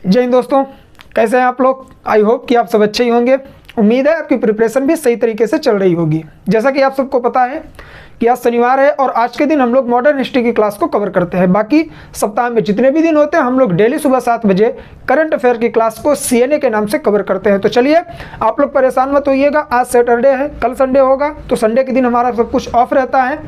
जय हिंद दोस्तों, कैसे हैं आप लोग। आई होप कि आप सब अच्छे ही होंगे। उम्मीद है आपकी प्रिपरेशन भी सही तरीके से चल रही होगी। जैसा कि आप सबको पता है कि आज शनिवार है और आज के दिन हम लोग मॉडर्न हिस्ट्री की क्लास को कवर करते हैं। बाकी सप्ताह में जितने भी दिन होते हैं हम लोग डेली सुबह 7 बजे करंट अफेयर की क्लास को CNA के नाम से कवर करते हैं। तो चलिए, आप लोग परेशान मत होइएगा। आज सैटरडे है, कल संडे होगा, तो संडे के दिन हमारा सब कुछ ऑफ रहता है।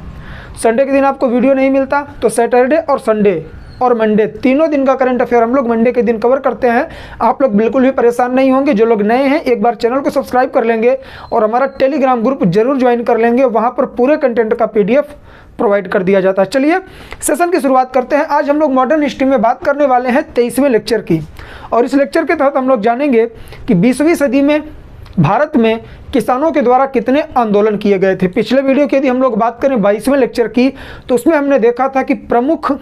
संडे के दिन आपको वीडियो नहीं मिलता, तो सैटरडे और संडे और मंडे तीनों दिन का करंट अफेयर हम लोग मंडे के दिन कवर करते हैं। आप लोग बिल्कुल भी परेशान नहीं होंगे। जो लोग नए हैं एक बार चैनल को सब्सक्राइब कर लेंगे और हमारा टेलीग्राम ग्रुप जरूर ज्वाइन कर लेंगे। वहां पर पूरे कंटेंट का PDF प्रोवाइड कर दिया जाता है। चलिए सेशन की शुरुआत करते हैं। आज हम लोग मॉडर्न हिस्ट्री में बात करने वाले हैं 23वें लेक्चर की, और इस लेक्चर के तहत हम लोग जानेंगे कि 20वीं सदी में भारत में किसानों के द्वारा कितने आंदोलन किए गए थे। पिछले वीडियो की यदि हम लोग बात करें 22वें लेक्चर की, तो उसमें हमने देखा था कि प्रमुख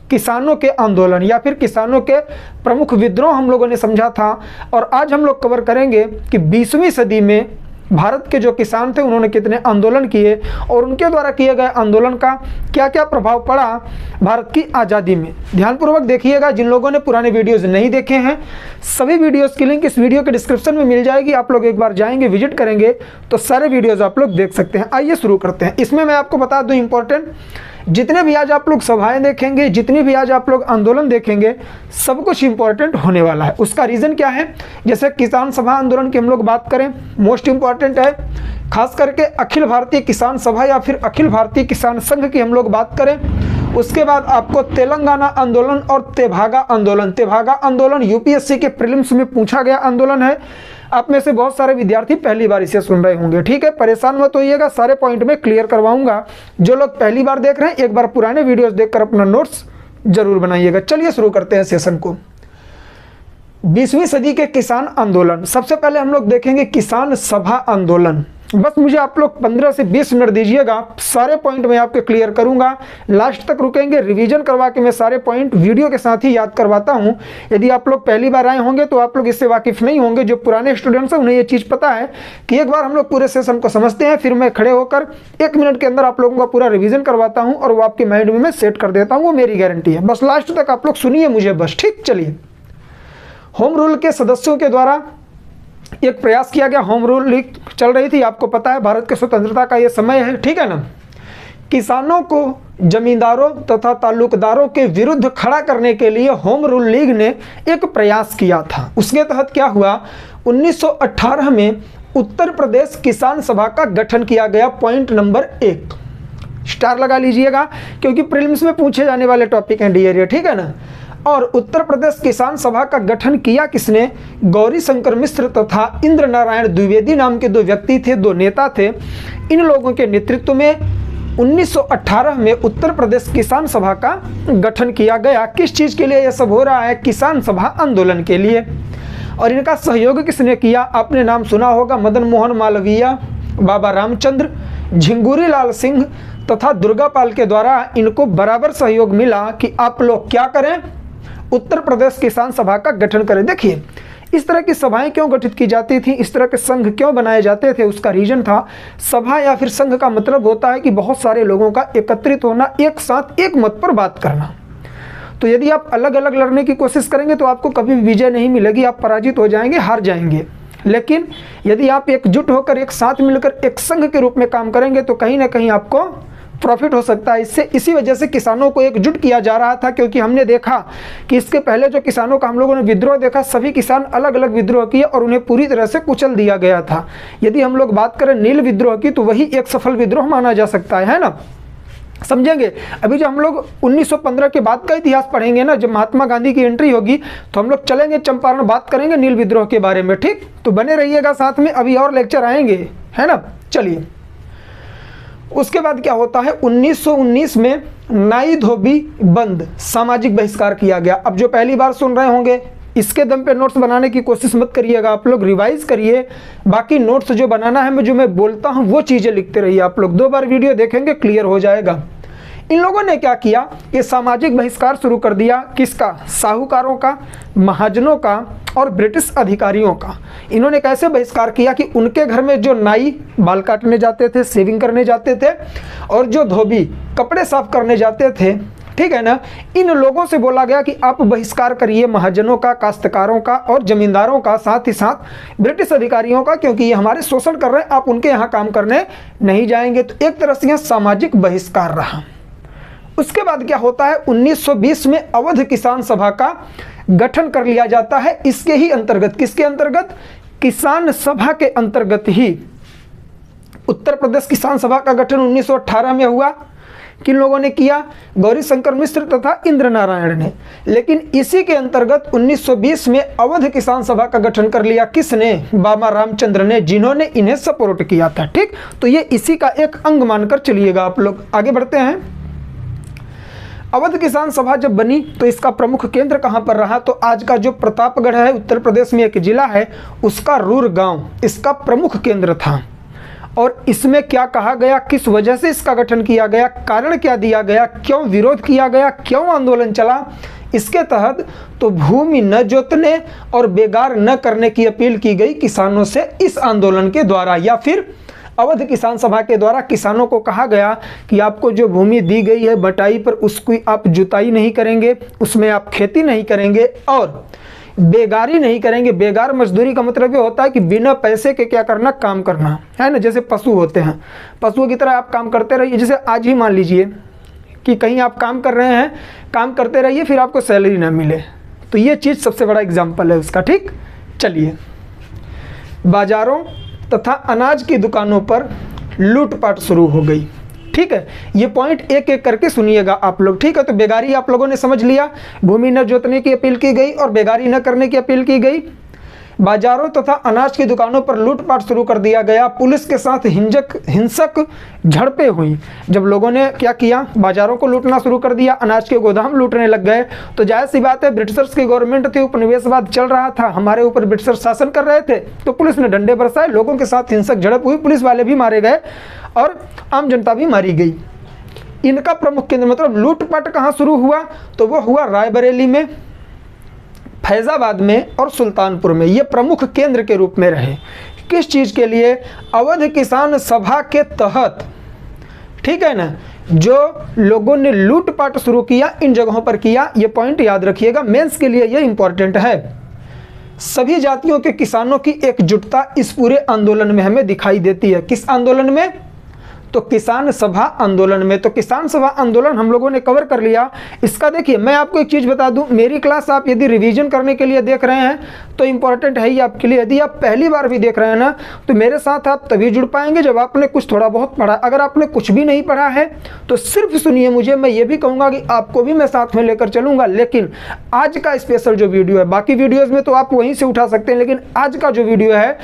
किसानों के आंदोलन या फिर किसानों के प्रमुख विद्रोह हम लोगों ने समझा था। और आज हम लोग कवर करेंगे कि 20वीं सदी में भारत के जो किसान थे उन्होंने कितने आंदोलन किए और उनके द्वारा किए गए आंदोलन का क्या क्या प्रभाव पड़ा भारत की आज़ादी में। ध्यानपूर्वक देखिएगा। जिन लोगों ने पुराने वीडियोस नहीं देखे हैं, सभी वीडियोस की लिंक इस वीडियो के डिस्क्रिप्शन में मिल जाएगी। आप लोग एक बार जाएंगे, विजिट करेंगे तो सारे वीडियोज़ आप लोग देख सकते हैं। आइए शुरू करते हैं। इसमें मैं आपको बता दूँ इंपॉर्टेंट, जितने भी आज आप लोग सभाएं देखेंगे, जितनी भी आज आप लोग आंदोलन देखेंगे, सब कुछ इंपॉर्टेंट होने वाला है। उसका रीज़न क्या है, जैसे किसान सभा आंदोलन की हम लोग बात करें, मोस्ट इंपॉर्टेंट है। खास करके अखिल भारतीय किसान सभा या फिर अखिल भारतीय किसान संघ की हम लोग बात करें। उसके बाद आपको तेलंगाना आंदोलन और तेभागा आंदोलन। तेभागा आंदोलन UPSC के प्रीलिम्स में पूछा गया आंदोलन है। आप में से बहुत सारे विद्यार्थी पहली बार इसे सुन रहे होंगे। ठीक है, परेशान मत होइएगा, सारे पॉइंट में क्लियर करवाऊंगा। जो लोग पहली बार देख रहे हैं एक बार पुराने वीडियोस देखकर अपना नोट्स जरूर बनाइएगा। चलिए शुरू करते हैं सेशन को। 20वीं सदी के किसान आंदोलन। सबसे पहले हम लोग देखेंगे किसान सभा आंदोलन। बस मुझे आप लोग 15 से 20 मिनट दीजिएगा, सारे पॉइंट मैं आपके क्लियर करूंगा। लास्ट तक रुकेंगे, रिवीजन करवा के मैं सारे पॉइंट वीडियो के साथ ही याद करवाता हूं। यदि आप लोग पहली बार आए होंगे तो आप लोग इससे वाकिफ नहीं होंगे। जो पुराने स्टूडेंट्स हैं उन्हें ये चीज़ पता है कि एक बार हम लोग पूरे सेशन को समझते हैं, फिर मैं खड़े होकर 1 मिनट के अंदर आप लोगों का पूरा रिविजन करवाता हूँ और वो आपके माइंड में मैं सेट कर देता हूँ। वो मेरी गारंटी है। बस लास्ट तक आप लोग सुनिए मुझे बस, ठीक। चलिए, होम रूल के सदस्यों के द्वारा एक प्रयास किया गया। होम रूल लीग चल रही थी, आपको पता है भारत के स्वतंत्रता का ये समय है, ठीक है ना। किसानों को जमींदारों तथा ताल्लुकदारों के विरुद्ध खड़ा करने के लिए होम रूल लीग ने एक प्रयास किया था। उसके तहत क्या हुआ, 1918 में उत्तर प्रदेश किसान सभा का गठन किया गया। पॉइंट नंबर 1 स्टार लगा लीजिएगा, क्योंकि प्रीलिम्स में पूछे जाने वाले टॉपिक हैं डियर, ठीक है ना। और उत्तर प्रदेश किसान सभा का गठन किया किसने, गौरी शंकर मिश्र तथा इंद्र नारायण द्विवेदी नाम के 2 व्यक्ति थे, 2 नेता थे। इन लोगों के नेतृत्व में 1918 में उत्तर प्रदेश किसान सभा का गठन किया गया। किस चीज़ के लिए यह सब हो रहा है, किसान सभा आंदोलन के लिए। और इनका सहयोग किसने किया, आपने नाम सुना होगा, मदन मोहन मालवीय, बाबा रामचंद्र, झिंगुरी लाल सिंह तथा दुर्गापाल के द्वारा इनको बराबर सहयोग मिला कि आप लोग क्या करें, उत्तर प्रदेश किसान सभा का गठन करें। देखिए, इस तरह की सभाएं क्यों गठित की जाती थी, इस तरह के संघ क्यों बनाए जाते थे, उसका रीजन था, सभा या फिर संघ का मतलब होता है कि बहुत सारे लोगों का एकत्रित होना, एक साथ एक मत पर बात करना। तो यदि आप अलग अलग लड़ने की कोशिश करेंगे तो आपको कभी भी विजय नहीं मिलेगी, आप पराजित हो जाएंगे, हार जाएंगे। लेकिन यदि आप एकजुट होकर एक साथ मिलकर एक संघ के रूप में काम करेंगे तो कहीं ना कहीं आपको प्रॉफिट हो सकता है इससे। इसी वजह से किसानों को एकजुट किया जा रहा था, क्योंकि हमने देखा कि इसके पहले जो किसानों का हम लोगों ने विद्रोह देखा, सभी किसान अलग अलग विद्रोह किए और उन्हें पूरी तरह से कुचल दिया गया था। यदि हम लोग बात करें नील विद्रोह की, तो वही एक सफल विद्रोह माना जा सकता है ना, समझेंगे। अभी जो हम लोग 1915 के बाद का इतिहास पढ़ेंगे ना, जब महात्मा गांधी की एंट्री होगी तो हम लोग चलेंगे चंपारण, बात करेंगे नील विद्रोह के बारे में, ठीक। तो बने रहिएगा साथ में, अभी और लेक्चर आएंगे, है ना। चलिए, उसके बाद क्या होता है, 1919 में नाई धोबी बंद, सामाजिक बहिष्कार किया गया। अब जो पहली बार सुन रहे होंगे इसके दम पे नोट्स बनाने की कोशिश मत करिएगा, आप लोग रिवाइज करिए। बाकी नोट्स जो बनाना है, मैं जो मैं बोलता हूँ वो चीज़ें लिखते रहिए। आप लोग 2 बार वीडियो देखेंगे, क्लियर हो जाएगा। इन लोगों ने क्या किया, ये सामाजिक बहिष्कार शुरू कर दिया। किसका, साहूकारों का, महाजनों का और ब्रिटिश अधिकारियों का। इन्होंने कैसे बहिष्कार किया कि उनके घर में जो नाई बाल काटने जाते थे, शेविंग करने जाते थे, और जो धोबी कपड़े साफ करने जाते थे, ठीक है ना। इन लोगों से बोला गया कि आप बहिष्कार करिए महाजनों का, काश्तकारों का और जमींदारों का, साथ ही साथ ब्रिटिश अधिकारियों का, क्योंकि ये हमारे शोषण कर रहे हैं, आप उनके यहाँ काम करने नहीं जाएंगे। तो एक तरह से यह सामाजिक बहिष्कार रहा। उसके बाद क्या होता है, 1920 में अवध किसान सभा का गठन कर लिया जाता है। इसके ही अंतर्गत, किसके अंतर्गत, किसान सभा के अंतर्गत ही उत्तर प्रदेश किसान सभा का गठन 1918 में हुआ। किन लोगों ने किया, गौरी शंकर मिश्र तथा इंद्र नारायण ने। लेकिन इसी के अंतर्गत 1920 में अवध किसान सभा का गठन कर लिया, किसने, बाबा रामचंद्र ने, जिन्होंने इन्हें सपोर्ट किया था। ठीक, तो ये इसी का एक अंग मानकर चलिएगा आप लोग। आगे बढ़ते हैं। अवध किसान सभा जब बनी तो इसका प्रमुख केंद्र कहाँ पर रहा, तो आज का जो प्रतापगढ़ है, उत्तर प्रदेश में एक जिला है, उसका रूर गांव इसका प्रमुख केंद्र था। और इसमें क्या कहा गया, किस वजह से इसका गठन किया गया, कारण क्या दिया गया, क्यों विरोध किया गया, क्यों आंदोलन चला, इसके तहत तो भूमि न जोतने और बेगार न करने की अपील की गई किसानों से इस आंदोलन के द्वारा, या फिर अवध किसान सभा के द्वारा किसानों को कहा गया कि आपको जो भूमि दी गई है बटाई पर, उसकी आप जुताई नहीं करेंगे, उसमें आप खेती नहीं करेंगे और बेगारी नहीं करेंगे। बेगार मजदूरी का मतलब ये होता है कि बिना पैसे के क्या करना, काम करना, है ना। जैसे पशु होते हैं, पशुओं की तरह आप काम करते रहिए। जैसे आज ही मान लीजिए कि कहीं आप काम कर रहे हैं, काम करते रहिए, फिर आपको सैलरी ना मिले, तो ये चीज़ सबसे बड़ा एग्जाम्पल है उसका। ठीक, चलिए। बाजारों तथा अनाज की दुकानों पर लूटपाट शुरू हो गई। ठीक है, ये पॉइंट एक एक करके सुनिएगा आप लोग। ठीक है, तो बेगारी आप लोगों ने समझ लिया, भूमि न जोतने की अपील की गई और बेगारी न करने की अपील की गई। बाजारों तथा अनाज की दुकानों पर लूटपाट शुरू कर दिया गया। पुलिस के साथ हिंसक झड़पें हुई। जब लोगों ने क्या किया, बाजारों को लूटना शुरू कर दिया, अनाज के गोदाम लूटने लग गए, तो जाहिर सी बात है, ब्रिटिशर्स की गवर्नमेंट थी, उपनिवेशवाद चल रहा था, हमारे ऊपर ब्रिटिशर शासन कर रहे थे, तो पुलिस ने डंडे बरसाए, लोगों के साथ हिंसक झड़प हुई, पुलिस वाले भी मारे गए और आम जनता भी मारी गई। इनका प्रमुख केंद्र मतलब लूटपाट कहाँ शुरू हुआ, तो वो हुआ रायबरेली में, फैजाबाद में और सुल्तानपुर में। ये प्रमुख केंद्र के रूप में रहे। किस चीज़ के लिए, अवध किसान सभा के तहत। ठीक है ना, जो लोगों ने लूटपाट शुरू किया इन जगहों पर किया, ये पॉइंट याद रखिएगा, मेंस के लिए ये इंपॉर्टेंट है। सभी जातियों के किसानों की एकजुटता इस पूरे आंदोलन में हमें दिखाई देती है। किस आंदोलन में, तो किसान सभा आंदोलन में। तो किसान सभा आंदोलन हम लोगों ने कवर कर लिया। इसका देखिए, मैं आपको एक चीज़ बता दूं, मेरी क्लास आप यदि रिवीजन करने के लिए देख रहे हैं तो इंपॉर्टेंट है ही आपके लिए। यदि आप पहली बार भी देख रहे हैं ना, तो मेरे साथ आप तभी जुड़ पाएंगे जब आपने कुछ थोड़ा बहुत पढ़ा। अगर आपने कुछ भी नहीं पढ़ा है तो सिर्फ सुनिए मुझे, मैं ये भी कहूँगा कि आपको भी मैं साथ में लेकर चलूँगा। लेकिन आज का स्पेशल जो वीडियो है, बाकी वीडियोज़ में तो आप वहीं से उठा सकते हैं, लेकिन आज का जो वीडियो है,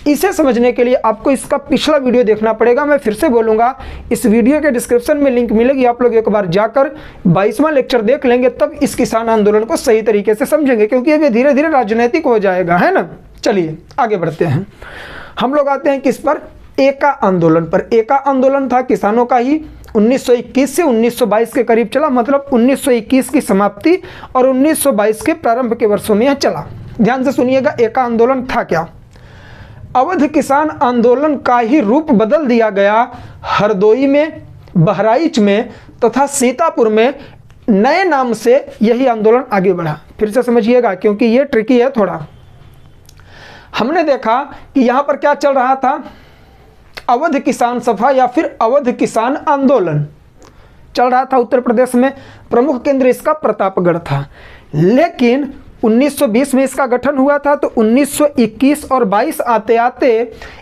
इसे समझने के लिए आपको इसका पिछला वीडियो देखना पड़ेगा। मैं फिर से बोलूँगा, इस वीडियो के डिस्क्रिप्शन में लिंक मिलेगी, आप लोग एक बार जाकर 22वां लेक्चर देख लेंगे, तब इस किसान आंदोलन को सही तरीके से समझेंगे, क्योंकि ये धीरे धीरे राजनीतिक हो जाएगा, है ना। चलिए आगे बढ़ते हैं। हम लोग आते हैं किस पर, एका आंदोलन पर। एका आंदोलन था किसानों का ही, 1921 से 1922 के करीब चला, मतलब 1921 की समाप्ति और 1922 के प्रारंभ के वर्षों में यह चला। ध्यान से सुनिएगा, एका आंदोलन था क्या। अवध किसान आंदोलन का ही रूप बदल दिया गया। हरदोई में, बहराइच में तथा सीतापुर में नए नाम से यही आंदोलन आगे बढ़ा। फिर से समझिएगा, क्योंकि ये ट्रिकी है थोड़ा। हमने देखा कि यहाँ पर क्या चल रहा था, अवध किसान सभा या फिर अवध किसान आंदोलन चल रहा था उत्तर प्रदेश में। प्रमुख केंद्र इसका प्रतापगढ़ था। लेकिन 1920 में इसका गठन हुआ था, तो 1921 और 22 आते आते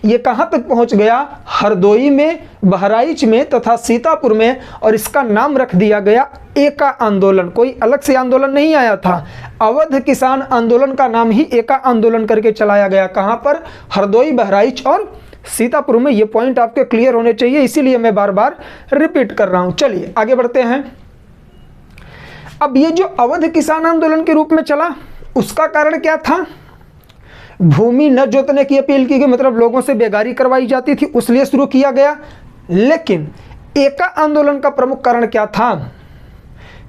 ये कहाँ तक पहुँच गया, हरदोई में, बहराइच में तथा सीतापुर में, और इसका नाम रख दिया गया एका आंदोलन। कोई अलग से आंदोलन नहीं आया था, अवध किसान आंदोलन का नाम ही एका आंदोलन करके चलाया गया। कहाँ पर, हरदोई, बहराइच और सीतापुर में। ये पॉइंट आपके क्लियर होने चाहिए, इसीलिए मैं बार बार रिपीट कर रहा हूँ। चलिए आगे बढ़ते हैं। अब ये जो अवध किसान आंदोलन के रूप में चला, उसका कारण क्या था, भूमि न जोतने की अपील की गई, मतलब लोगों से बेगारी करवाई जाती थी, उसलिए शुरू किया गया। लेकिन एका आंदोलन का प्रमुख कारण क्या था,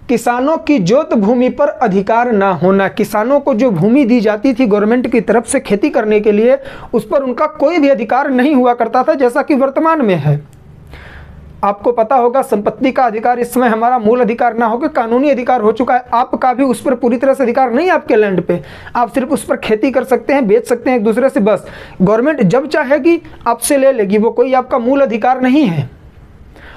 किसानों की जोत भूमि पर अधिकार ना होना। किसानों को जो भूमि दी जाती थी गवर्नमेंट की तरफ से खेती करने के लिए, उस पर उनका कोई भी अधिकार नहीं हुआ करता था, जैसा कि वर्तमान में है। आपको पता होगा संपत्ति का अधिकार इस समय हमारा मूल अधिकार ना होकर कानूनी अधिकार हो चुका है। आपका भी उस पर पूरी तरह से अधिकार नहीं है आपके लैंड पे, आप सिर्फ उस पर खेती कर सकते हैं, बेच सकते हैं एक दूसरे से, बस। गवर्नमेंट जब चाहेगी आपसे ले लेगी, वो कोई आपका मूल अधिकार नहीं है।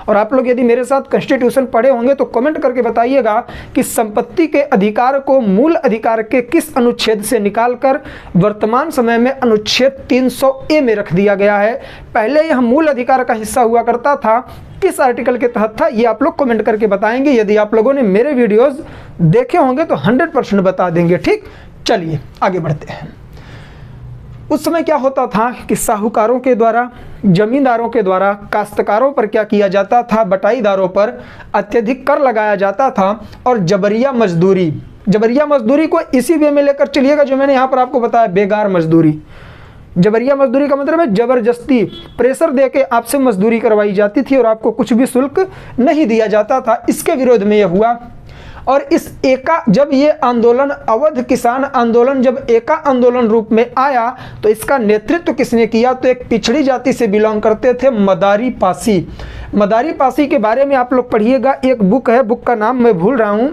और आप लोग यदि मेरे साथ कॉन्स्टिट्यूशन पढ़े होंगे तो कमेंट करके बताइएगा कि संपत्ति के अधिकार को मूल अधिकार के किस अनुच्छेद से निकालकर वर्तमान समय में अनुच्छेद 300A में रख दिया गया है। पहले यह मूल अधिकार का हिस्सा हुआ करता था, किस आर्टिकल के तहत था, ये आप लोग कमेंट करके बताएंगे। यदि आप लोगों ने मेरे वीडियोज़ देखे होंगे तो 100% बता देंगे। ठीक, चलिए आगे बढ़ते हैं। उस समय क्या होता था कि साहूकारों के द्वारा, जमींदारों के द्वारा काश्तकारों पर क्या किया जाता था, बटाईदारों पर अत्यधिक कर लगाया जाता था और जबरिया मजदूरी को इसी वे में लेकर चलिएगा जो मैंने यहाँ पर आपको बताया, बेगार मजदूरी। जबरिया मजदूरी का मतलब है जबरदस्ती, प्रेशर देके आपसे मजदूरी करवाई जाती थी और आपको कुछ भी शुल्क नहीं दिया जाता था। इसके विरोध में यह हुआ। और इस जब ये आंदोलन, अवध किसान आंदोलन जब एका आंदोलन रूप में आया तो इसका नेतृत्व किसने किया, तो एक पिछड़ी जाति से बिलोंग करते थे मदारी पासी के बारे में आप लोग पढ़िएगा। एक बुक है, बुक का नाम मैं भूल रहा हूँ,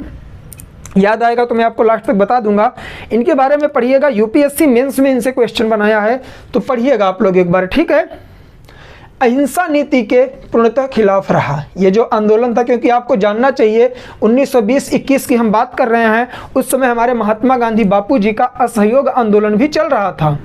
याद आएगा तो मैं आपको लास्ट तक बता दूंगा। इनके बारे में पढ़िएगा, यूपीएससी मेंस में इनसे क्वेश्चन बनाया है, तो पढ़िएगा आप लोग एक बार, ठीक है। अहिंसा नीति के पूर्णतः खिलाफ रहा ये जो आंदोलन था, क्योंकि आपको जानना चाहिए 1920-21 की हम बात कर रहे हैं। उस समय हमारे महात्मा गांधी बापू जी का असहयोग आंदोलन भी चल रहा था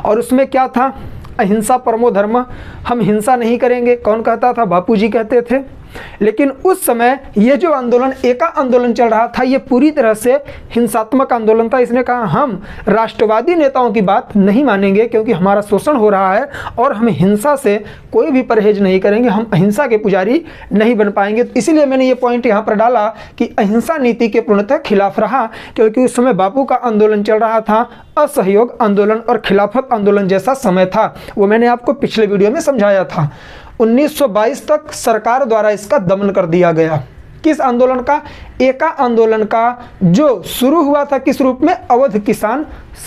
और उसमें क्या था, अहिंसा परमो धर्म, हम हिंसा नहीं करेंगे। कौन कहता था, बापू जी कहते थे। लेकिन उस समय ये जो आंदोलन, एका आंदोलन चल रहा था, ये पूरी तरह से हिंसात्मक आंदोलन था। इसने कहा हम राष्ट्रवादी नेताओं की बात नहीं मानेंगे क्योंकि हमारा शोषण हो रहा है और हम हिंसा से कोई भी परहेज नहीं करेंगे, हम अहिंसा के पुजारी नहीं बन पाएंगे। तो इसीलिए मैंने ये पॉइंट यहाँ पर डाला कि अहिंसा नीति के पूर्णतः खिलाफ रहा, क्योंकि उस समय बापू का आंदोलन चल रहा था, असहयोग आंदोलन और खिलाफत आंदोलन जैसा समय था। वो मैंने आपको पिछले वीडियो में समझाया था। 1922 तक सरकार द्वारा इसका दमन कर दिया गया। किस आंदोलन का, एका आंदोलन का, जो शुरू हुआ था किस रूप में, अवध किसान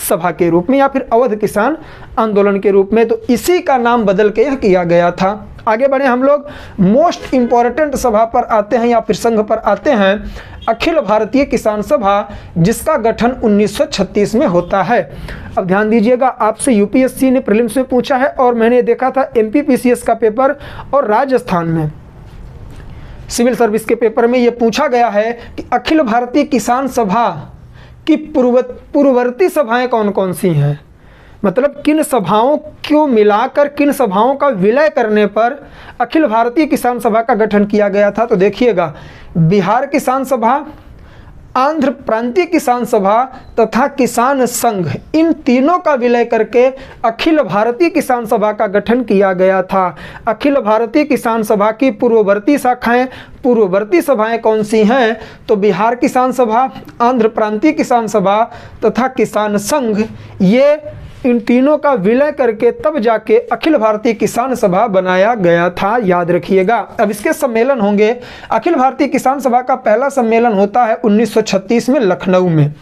सभा के रूप में या फिर अवध किसान आंदोलन के रूप में। तो इसी का नाम बदल के यह किया गया था। आगे बढ़े हम लोग, मोस्ट इंपॉर्टेंट सभा पर आते हैं या फिर संघ पर आते हैं, अखिल भारतीय किसान सभा, जिसका गठन 1936 में होता है। अब ध्यान दीजिएगा, आपसे यूपीएससी ने प्रीलिम्स में पूछा है और मैंने देखा था एमपीपीसीएस का पेपर और राजस्थान में सिविल सर्विस के पेपर में यह पूछा गया है कि अखिल भारतीय किसान सभा की पूर्ववर्ती सभाएं कौन कौन सी हैं, मतलब किन सभाओं को मिलाकर, किन सभाओं का विलय करने पर अखिल भारतीय किसान सभा का गठन किया गया था। तो देखिएगा, बिहार किसान सभा, आंध्र प्रांतीय किसान सभा तथा किसान संघ, इन तीनों का विलय करके अखिल भारतीय किसान सभा का गठन किया गया था। अखिल भारतीय किसान सभा की पूर्ववर्ती शाखाएं, पूर्ववर्ती सभाएं कौन सी हैं, तो बिहार किसान सभा, आंध्र प्रांतीय किसान सभा तथा किसान संघ, ये इन तीनों का विलय करके तब जाके अखिल भारतीय किसान सभा बनाया गया था, याद रखिएगा। अब इसके सम्मेलन होंगे। अखिल भारतीय किसान सभा का पहला सम्मेलन होता है 1936 में लखनऊ में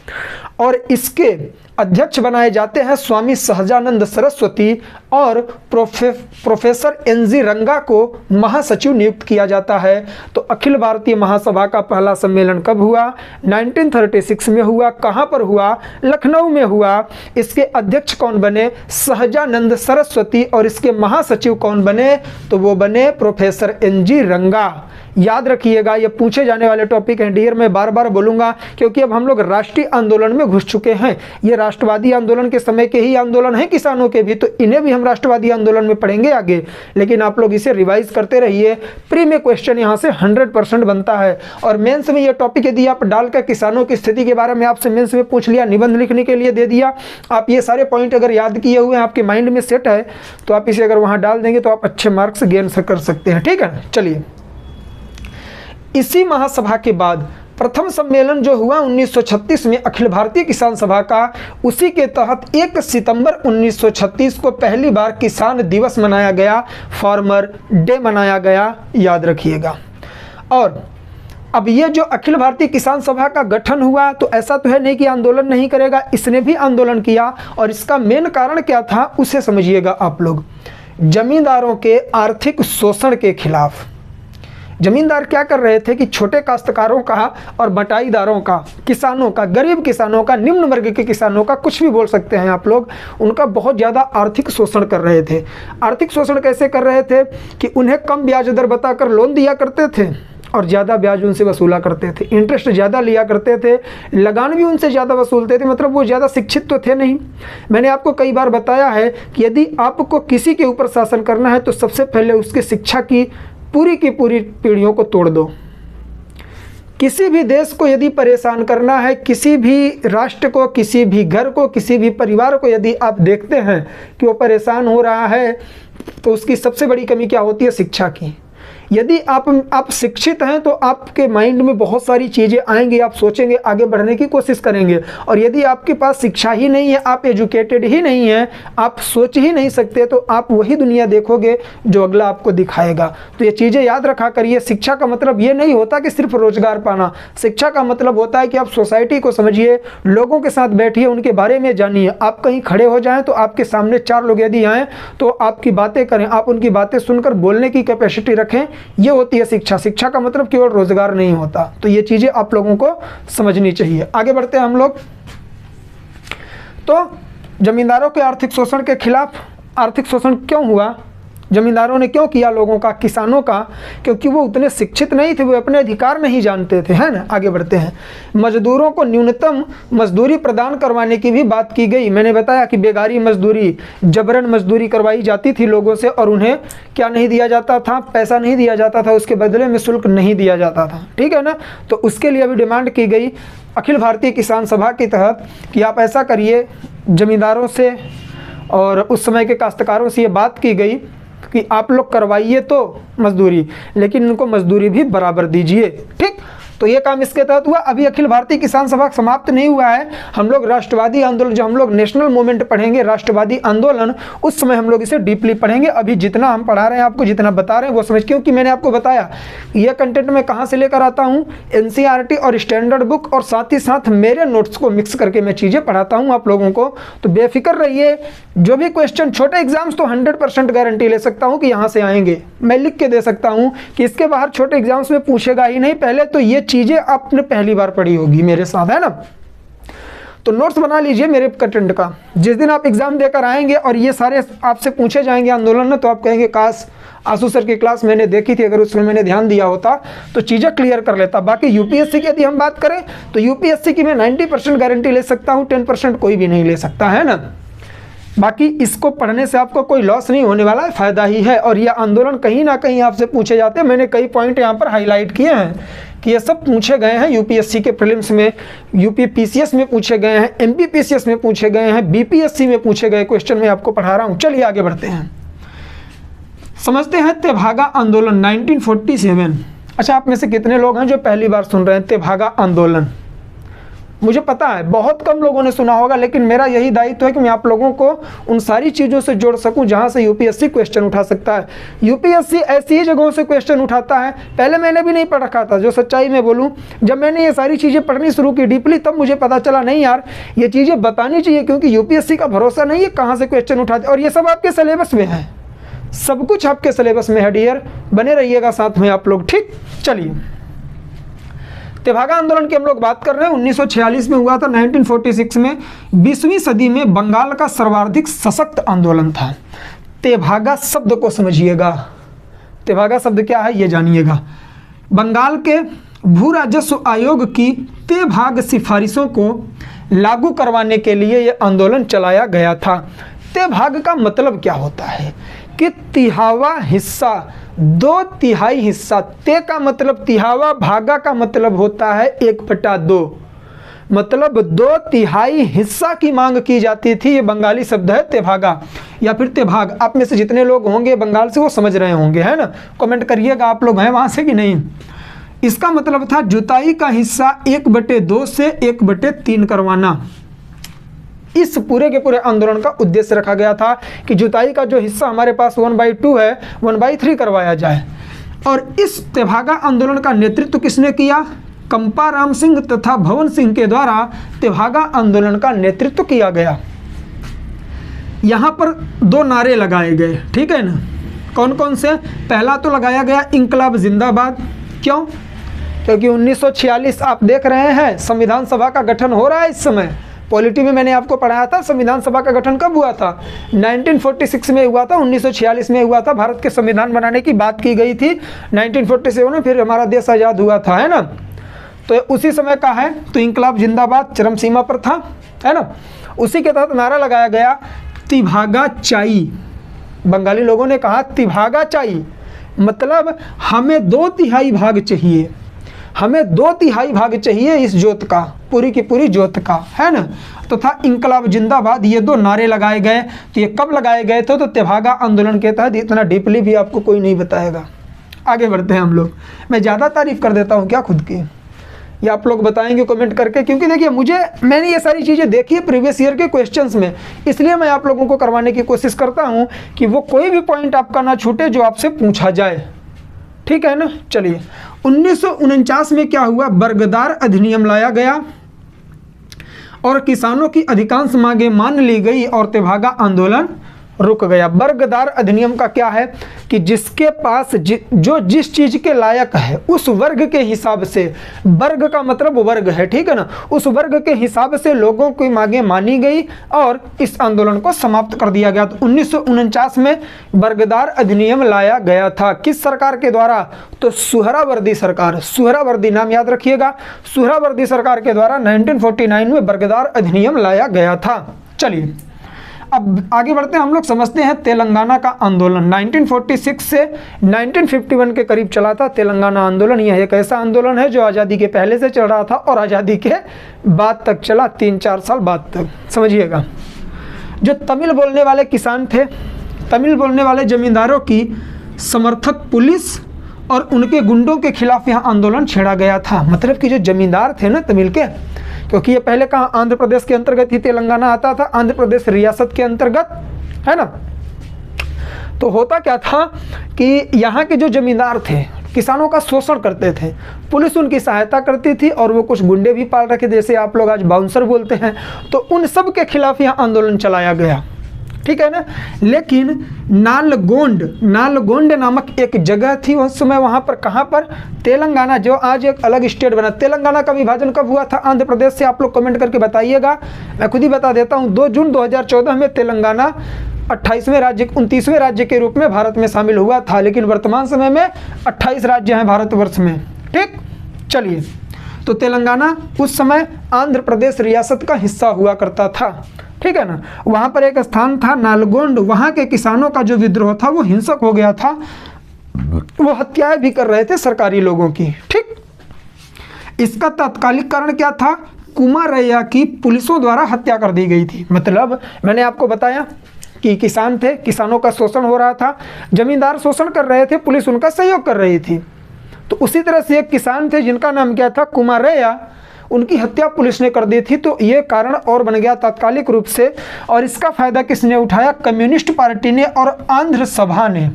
और इसके अध्यक्ष बनाए जाते हैं स्वामी सहजानंद सरस्वती और प्रोफेसर एनजी रंगा को महासचिव नियुक्त किया जाता है। तो अखिल भारतीय महासभा का पहला सम्मेलन कब हुआ, 1936 में हुआ। कहाँ पर हुआ, लखनऊ में हुआ। इसके अध्यक्ष कौन बने, सहजानंद सरस्वती, और इसके महासचिव कौन बने, तो वो बने प्रोफेसर एनजी रंगा। याद रखिएगा, ये पूछे जाने वाले टॉपिक हैं डियर, मैं बार बार बोलूंगा क्योंकि अब हम लोग राष्ट्रीय आंदोलन में घुस चुके हैं। ये राष्ट्रवादी आंदोलन के समय के ही आंदोलन है किसानों के भी, तो इन्हें भी हम राष्ट्रवादी आंदोलन में पढ़ेंगे आगे। लेकिन आप लोग इसे रिवाइज करते रहिए, प्री में क्वेश्चन यहाँ से 100% बनता है। और मेंस में ये टॉपिक यदि आप डालकर किसानों की स्थिति के बारे में आपसे मेंस में पूछ लिया, निबंध लिखने के लिए दे दिया, आप ये सारे पॉइंट अगर याद किए हुए हैं, आपके माइंड में सेट है, तो आप इसे अगर वहाँ डाल देंगे तो आप अच्छे मार्क्स गेन कर सकते हैं। ठीक है, चलिए। इसी महासभा के बाद प्रथम सम्मेलन जो हुआ 1936 में अखिल भारतीय किसान सभा का, उसी के तहत 1 सितंबर 1936 को पहली बार किसान दिवस मनाया गया, फार्मर डे मनाया गया, याद रखिएगा। और अब ये जो अखिल भारतीय किसान सभा का गठन हुआ, तो ऐसा तो है नहीं कि आंदोलन नहीं करेगा, इसने भी आंदोलन किया। और इसका मेन कारण क्या था उसे समझिएगा आप लोग, जमींदारों के आर्थिक शोषण के खिलाफ। जमींदार क्या कर रहे थे कि छोटे काश्तकारों का और बटाईदारों का, किसानों का, गरीब किसानों का, निम्न वर्ग के किसानों का, कुछ भी बोल सकते हैं आप लोग, उनका बहुत ज़्यादा आर्थिक शोषण कर रहे थे। आर्थिक शोषण कैसे कर रहे थे कि उन्हें कम ब्याज दर बताकर लोन दिया करते थे और ज़्यादा ब्याज उनसे वसूला करते थे, इंटरेस्ट ज़्यादा लिया करते थे, लगान भी उनसे ज़्यादा वसूलते थे। मतलब वो ज़्यादा शिक्षित तो थे नहीं। मैंने आपको कई बार बताया है कि यदि आपको किसी के ऊपर शासन करना है तो सबसे पहले उसके शिक्षा की पूरी पीढ़ियों को तोड़ दो। किसी भी देश को यदि परेशान करना है, किसी भी राष्ट्र को, किसी भी घर को, किसी भी परिवार को यदि आप देखते हैं कि वो परेशान हो रहा है, तो उसकी सबसे बड़ी कमी क्या होती है? शिक्षा की। यदि आप शिक्षित हैं तो आपके माइंड में बहुत सारी चीज़ें आएंगी, आप सोचेंगे, आगे बढ़ने की कोशिश करेंगे। और यदि आपके पास शिक्षा ही नहीं है, आप एजुकेटेड ही नहीं है, आप सोच ही नहीं सकते, तो आप वही दुनिया देखोगे जो अगला आपको दिखाएगा। तो ये चीज़ें याद रखा करिए। शिक्षा का मतलब ये नहीं होता कि सिर्फ रोजगार पाना। शिक्षा का मतलब होता है कि आप सोसाइटी को समझिए, लोगों के साथ बैठिए, उनके बारे में जानिए। आप कहीं खड़े हो जाएं तो आपके सामने 4 लोग यदि आएँ तो आपकी बातें करें, आप उनकी बातें सुनकर बोलने की कैपेसिटी रखें। ये होती है शिक्षा। शिक्षा का मतलब केवल रोजगार नहीं होता। तो ये चीजें आप लोगों को समझनी चाहिए। आगे बढ़ते हैं हम लोग। तो जमींदारों के आर्थिक शोषण के खिलाफ, आर्थिक शोषण क्यों हुआ, जमींदारों ने क्यों किया लोगों का, किसानों का? क्योंकि वो उतने शिक्षित नहीं थे, वो अपने अधिकार नहीं जानते थे, है ना। आगे बढ़ते हैं। मजदूरों को न्यूनतम मजदूरी प्रदान करवाने की भी बात की गई। मैंने बताया कि बेगारी मजदूरी, जबरन मजदूरी करवाई जाती थी लोगों से और उन्हें क्या नहीं दिया जाता था? पैसा नहीं दिया जाता था, उसके बदले में शुल्क नहीं दिया जाता था, ठीक है ना। तो उसके लिए अभी डिमांड की गई अखिल भारतीय किसान सभा के तहत कि आप ऐसा करिए, जमींदारों से और उस समय के काश्तकारों से ये बात की गई कि आप लोग करवाइए तो मजदूरी, लेकिन उनको मजदूरी भी बराबर दीजिए, ठीक। तो ये काम इसके तहत हुआ। अभी अखिल भारतीय किसान सभा समाप्त नहीं हुआ है। हम लोग राष्ट्रवादी आंदोलन, जो हम लोग नेशनल मूवमेंट पढ़ेंगे, राष्ट्रवादी आंदोलन, उस समय हम लोग इसे डीपली पढ़ेंगे। अभी जितना हम पढ़ा रहे हैं आपको, जितना बता रहे हैं वो समझ, क्योंकि मैंने आपको बताया ये कंटेंट मैं कहाँ से लेकर आता हूँ, एनसीईआरटी और स्टैंडर्ड बुक, और साथ ही साथ मेरे नोट्स को मिक्स करके मैं चीज़ें पढ़ाता हूँ आप लोगों को। तो बेफिक्र रहिए, जो भी क्वेश्चन, छोटे एग्जाम्स तो 100% गारंटी ले सकता हूँ कि यहाँ से आएंगे। मैं लिख के दे सकता हूँ कि इसके बाहर छोटे एग्जाम्स में पूछेगा ही नहीं। पहले तो ये चीज़ें आपने पहली बार पढ़ी होगी मेरे साथ, है ना। तो नोट्स बना लीजिए मेरे कंटेंट का। जिस दिन आप एग्जाम देकर आएंगे और ये सारे आपसे पूछे जाएंगे आंदोलन में, तो आप कहेंगे काश आशु सर की क्लास मैंने देखी थी, अगर उसमें मैंने ध्यान दिया होता तो चीज़ें क्लियर कर लेता। बाकी यूपीएससी की यदि हम बात करें तो यूपीएससी की मैं 90% गारंटी ले सकता हूँ, 10% कोई भी नहीं ले सकता, है ना। बाकी इसको पढ़ने से आपको कोई लॉस नहीं होने वाला है, फ़ायदा ही है। और ये आंदोलन कहीं ना कहीं आपसे पूछे जाते हैं। मैंने कई पॉइंट यहाँ पर हाईलाइट किए हैं कि ये सब पूछे गए हैं यूपीएससी के प्रीलिम्स में, यूपी पीसीएस में पूछे गए हैं, एमपी पीसीएस में पूछे गए हैं, बीपीएससी में पूछे गए क्वेश्चन मैं आपको पढ़ा रहा हूँ। चलिए आगे बढ़ते हैं, समझते हैं तेभागा आंदोलन 1947। अच्छा, आप में से कितने लोग हैं जो पहली बार सुन रहे हैं तेभागा आंदोलन? मुझे पता है बहुत कम लोगों ने सुना होगा, लेकिन मेरा यही दायित्व है कि मैं आप लोगों को उन सारी चीज़ों से जोड़ सकूं जहां से यूपीएससी क्वेश्चन उठा सकता है। यूपीएससी ऐसी ही जगहों से क्वेश्चन उठाता है। पहले मैंने भी नहीं पढ़ रखा था, जो सच्चाई में बोलूं, जब मैंने ये सारी चीज़ें पढ़नी शुरू की डीपली, तब मुझे पता चला नहीं यार ये चीज़ें बतानी चाहिए, क्योंकि यूपीएससी का भरोसा नहीं है कहाँ से क्वेश्चन उठाते। और ये सब आपके सिलेबस में है, सब कुछ आपके सिलेबस में है डियर, बने रहिएगा साथ में आप लोग, ठीक। चलिए, तेभागा आंदोलन की हम लोग बात कर रहे हैं। 1946 में हुआ था, 1946 में 20वीं सदी में बंगाल का सर्वाधिक सशक्त आंदोलन था। तेभागा शब्द को समझिएगा, तेभागा शब्द क्या है ये जानिएगा। बंगाल के भू राजस्व आयोग की तेभाग सिफारिशों को लागू करवाने के लिए यह आंदोलन चलाया गया था। तेभाग का मतलब क्या होता है कि तिहावा हिस्सा, 2/3 हिस्सा। ते का मतलब तिहावा, भागा का मतलब होता है 1/2, मतलब 2/3 हिस्सा की मांग की जाती थी। ये बंगाली शब्द है तेभागा या फिर तेभाग। आप में से जितने लोग होंगे बंगाल से वो समझ रहे होंगे, है ना। कमेंट करिएगा आप लोग हैं वहाँ से कि नहीं। इसका मतलब था जुताई का हिस्सा 1/2 से 1/3 करवाना। इस पूरे के पूरे आंदोलन का उद्देश्य रखा गया था कि जुताई का जो हिस्सा हमारे पास 1/2 है 1/3 करवाया जाए। और इस तेभागा आंदोलन का नेतृत्व किसने किया? कंपाराम सिंह तथा भवन सिंह के द्वारा तेभागा आंदोलन का नेतृत्व किया गया। यहाँ पर 2 नारे लगाए गए, ठीक है ना। कौन कौन से? पहला तो लगाया गया इंकलाब जिंदाबाद। क्यों? क्योंकि 1946 आप देख रहे हैं संविधान सभा का गठन हो रहा है इस समय। पॉलिटी में मैंने आपको पढ़ाया था संविधान सभा का गठन कब हुआ था? 1946 में हुआ था, 1946 में हुआ था। भारत के संविधान बनाने की बात की गई थी 1947 में, फिर हमारा देश आज़ाद हुआ था, है ना। तो उसी समय का है, तो इंकलाब जिंदाबाद चरम सीमा पर था, है ना। उसी के तहत नारा लगाया गया तिभागा चाई। बंगाली लोगों ने कहा तिभागा चाई, मतलब हमें 2/3 भाग चाहिए, हमें 2/3 भाग चाहिए इस जोत का, पूरी की पूरी जोत का, है ना। तो था इंकलाब जिंदाबाद, ये 2 नारे लगाए गए। तो ये कब लगाए गए थे? तो तिभागा आंदोलन के तहत। इतना डीपली भी आपको कोई नहीं बताएगा। आगे बढ़ते हैं हम लोग। मैं ज़्यादा तारीफ कर देता हूँ क्या खुद की? ये आप लोग बताएंगे कमेंट करके, क्योंकि देखिए मैंने ये सारी चीज़ें देखी है प्रीवियस ईयर के क्वेश्चंस में, इसलिए मैं आप लोगों को करवाने की कोशिश करता हूँ कि वो कोई भी पॉइंट आपका ना छूटे जो आपसे पूछा जाए, ठीक है ना। चलिए 1949 में क्या हुआ? बरगदार अधिनियम लाया गया और किसानों की अधिकांश मांगें मान ली गई और तिभागा आंदोलन रुक गया। बरगदार अधिनियम का क्या है कि जिसके पास जो जिस चीज के लायक है उस वर्ग के हिसाब से, वर्ग का मतलब वर्ग है, ठीक है ना, उस वर्ग के हिसाब से लोगों की मांगें मानी गई और इस आंदोलन को समाप्त कर दिया गया। तो 1949 में बरगदार अधिनियम लाया गया था। किस सरकार के द्वारा? तो सुहरावर्दी सरकार, सुहरावर्दी नाम याद रखिएगा, सुहरावर्दी सरकार के द्वारा 1949 में बरगदार अधिनियम लाया गया था। चलिए अब आगे बढ़ते हैं, हम लोग समझते हैं तेलंगाना का आंदोलन। 1946 से 1951 के करीब चला था तेलंगाना आंदोलन। यह एक ऐसा आंदोलन है जो आज़ादी के पहले से चल रहा था और आज़ादी के बाद तक चला, 3-4 साल बाद तक, समझिएगा। जो तमिल बोलने वाले किसान थे, तमिल बोलने वाले जमींदारों की समर्थक पुलिस और उनके गुंडों के खिलाफ यह आंदोलन छेड़ा गया था। मतलब कि जो जमींदार थे ना तमिल के, क्योंकि ये पहले कहाँ आंध्र प्रदेश के अंतर्गत ही तेलंगाना आता था, आंध्र प्रदेश रियासत के अंतर्गत, है ना। तो होता क्या था कि यहाँ के जो जमींदार थे किसानों का शोषण करते थे, पुलिस उनकी सहायता करती थी और वो कुछ गुंडे भी पाल रखे, जैसे आप लोग आज बाउंसर बोलते हैं। तो उन सब के खिलाफ यह आंदोलन चलाया गया, ठीक है ना। लेकिन नालगोंड नामक एक जगह थी उस समय, वहाँ पर, कहाँ पर? तेलंगाना, जो आज एक अलग स्टेट बना। तेलंगाना का विभाजन कब हुआ था आंध्र प्रदेश से? आप लोग कमेंट करके बताइएगा, मैं खुद ही बता देता हूँ। 2 जून 2014 में तेलंगाना 29वें राज्य के रूप में भारत में शामिल हुआ था, लेकिन वर्तमान समय में 28 राज्य हैं भारतवर्ष में, ठीक। चलिए, तो तेलंगाना उस समय आंध्र प्रदेश रियासत का हिस्सा हुआ करता था, ठीक है ना। वहाँ पर एक स्थान था नालगोंड, वहाँ के किसानों का जो विद्रोह था वो हिंसक हो गया था, वो हत्याएं भी कर रहे थे सरकारी लोगों की, ठीक। इसका तात्कालिक कारण क्या था? कुमारैया की पुलिसों द्वारा हत्या कर दी गई थी। मतलब मैंने आपको बताया कि किसान थे, किसानों का शोषण हो रहा था, जमींदार शोषण कर रहे थे, पुलिस उनका सहयोग कर रही थी। तो उसी तरह से एक किसान थे जिनका नाम क्या था? कुमारैया, उनकी हत्या पुलिस ने कर दी थी। तो ये कारण और बन गया तात्कालिक रूप से। और इसका फायदा किसने उठाया? कम्युनिस्ट पार्टी ने और आंध्र सभा ने,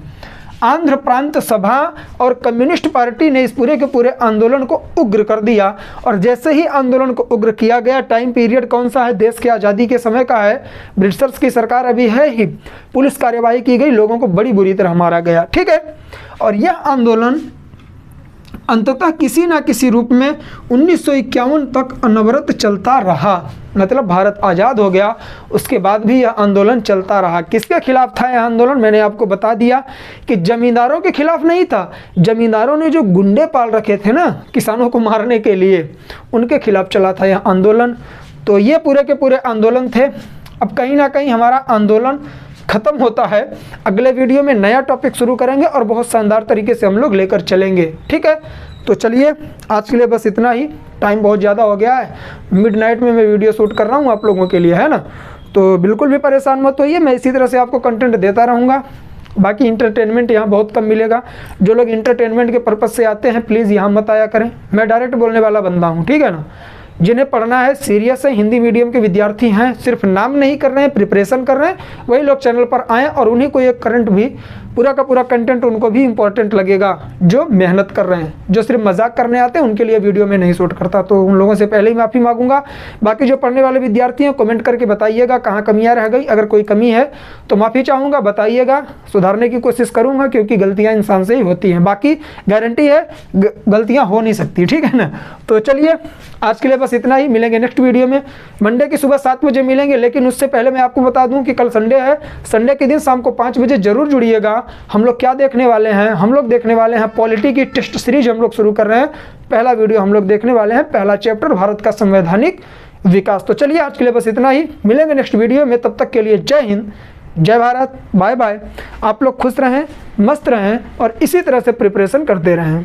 आंध्र प्रांत सभा और कम्युनिस्ट पार्टी ने इस पूरे के पूरे आंदोलन को उग्र कर दिया। और जैसे ही आंदोलन को उग्र किया गया, टाइम पीरियड कौन सा है? देश की आज़ादी के समय का है, ब्रिटिशर्स की सरकार अभी है ही, पुलिस कार्यवाही की गई, लोगों को बड़ी बुरी तरह मारा गया, ठीक है। और यह आंदोलन अंततः किसी ना किसी रूप में 1951 तक अनवरत चलता रहा। मतलब भारत आज़ाद हो गया, उसके बाद भी यह आंदोलन चलता रहा। किसके खिलाफ था यह आंदोलन? मैंने आपको बता दिया कि जमींदारों के खिलाफ नहीं था। जमींदारों ने जो गुंडे पाल रखे थे ना किसानों को मारने के लिए, उनके खिलाफ चला था यह आंदोलन। तो ये पूरे के पूरे आंदोलन थे। अब कहीं ना कहीं हमारा आंदोलन खत्म होता है, अगले वीडियो में नया टॉपिक शुरू करेंगे और बहुत शानदार तरीके से हम लोग लेकर चलेंगे, ठीक है। तो चलिए आज के लिए बस इतना ही, टाइम बहुत ज़्यादा हो गया है, मिडनाइट में मैं वीडियो शूट कर रहा हूँ आप लोगों के लिए, है ना। तो बिल्कुल भी परेशान मत होइए, मैं इसी तरह से आपको कंटेंट देता रहूँगा। बाकी इंटरटेनमेंट यहाँ बहुत कम मिलेगा। जो लोग इंटरटेनमेंट के पर्पज़ से आते हैं प्लीज़ यहाँ मत आया करें, मैं डायरेक्ट बोलने वाला बंदा हूँ, ठीक है ना। जिन्हें पढ़ना है, सीरियस है, हिंदी मीडियम के विद्यार्थी हैं, सिर्फ नाम नहीं कर रहे हैं, प्रिपरेशन कर रहे हैं, वही लोग चैनल पर आएँ और उन्हीं को एक करंट भी पूरा का पूरा कंटेंट उनको भी इंपॉर्टेंट लगेगा जो मेहनत कर रहे हैं। जो सिर्फ मजाक करने आते हैं उनके लिए वीडियो में नहीं शूट करता, तो उन लोगों से पहले ही माफ़ी मांगूंगा। बाकी जो पढ़ने वाले विद्यार्थी हैं कमेंट करके बताइएगा कहाँ कमियाँ रह गई, अगर कोई कमी है तो माफ़ी चाहूँगा, बताइएगा, सुधारने की कोशिश करूँगा, क्योंकि गलतियाँ इंसान से ही होती हैं। बाकी गारंटी है गलतियाँ हो नहीं सकती, ठीक है ना। तो चलिए आज के लिए बस इतना ही, मिलेंगे नेक्स्ट वीडियो में। मंडे की सुबह 7 बजे मिलेंगे, लेकिन उससे पहले मैं आपको बता दूं कि कल संडे है, संडे के दिन शाम को 5 बजे जरूर जुड़िएगा। हम लोग क्या देखने वाले हैं, हम लोग देखने वाले हैं पॉलिटी की टेस्ट सीरीज हम लोग शुरू कर रहे हैं। पहला वीडियो हम लोग देखने वाले हैं, पहला चैप्टर भारत का संवैधानिक विकास। तो चलिए आज के लिए बस इतना ही, मिलेंगे नेक्स्ट वीडियो में। तब तक के लिए जय हिंद, जय भारत, बाय बाय। आप लोग खुश रहें, मस्त रहें और इसी तरह से प्रिपरेशन करते रहें।